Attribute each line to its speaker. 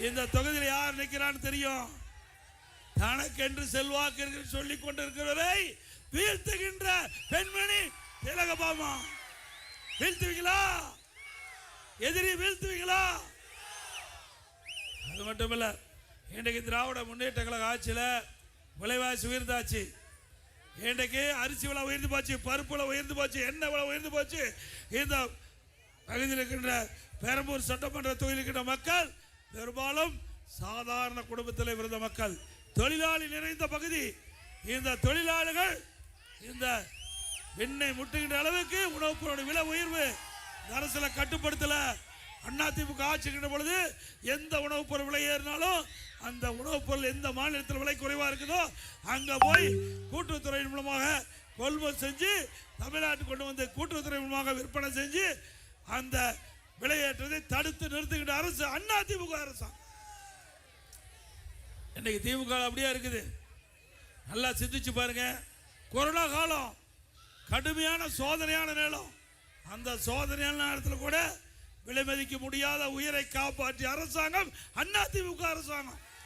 Speaker 1: இந்த தொகுதியில் யார் நிற்கிறான்னு தெரியும். தனக்கென்று செல்வாக்கு சொல்லிக் கொண்டிருக்கிறவரை வீழ்த்துகின்ற பெண்மணி திலகபாமா. வீழ்த்துவீங்களா? எதிரி வீழ்த்துவீங்களா? அது மட்டும் இல்ல, இன்றைக்கு திராவிட முன்னேற்ற கழக ஆட்சியில் விலைவாசி உயர்ந்தாச்சு. இன்றைக்கு அரிசி விலை உயர்ந்து போச்சு, பருப்பு விலை உயர்ந்து போச்சு, எண்ணெய் விலை உயர்ந்து போச்சு. இந்த பகுதியில் இருக்கின்ற பெரம்பூர் சட்டமன்ற தொகுதியில் இருக்கின்ற மக்கள் பெரும்பாலும் சாதாரண குடும்பத்தில் இருந்த மக்கள், தொழிலாளி நிறைந்த பகுதி. இந்த தொழிலாளர்கள் இந்த விண்ணை முட்டுகின்ற அளவுக்கு உணவுப் பொருள் விலை உயர்வு அரசுல கட்டுப்படுத்தல. அதிமுக ஆட்சிக்கின்ற பொழுது எந்த உணவுப் பொருள் விலை ஏறினாலும் அந்த உணவுப் பொருள் எந்த மாநிலத்தில் விலை குறைவா இருக்குதோ அங்க போய் கூட்டுறவுத்துறையின் மூலமாக கொள்முதல் செஞ்சு தமிழ்நாட்டுக்கு கொண்டு வந்து கூட்டுறவுத்துறை மூலமாக விற்பனை செஞ்சு அந்த விலையேற்றத்தை தடுத்து நிறுத்துகின்ற அரசு அதிமுக அரசாங்கம். இன்னைக்கு திமுக அப்படியே இருக்குது. நல்லா சிந்திச்சு பாருங்க. கொரோனா காலம் கடுமையான சோதனையான நேரம். அந்த சோதனையான நேரத்தில் கூட விலை மதிக்க முடியாத உயிரை காப்பாற்றிய அரசாங்கம் அதிமுக அரசாங்கம்.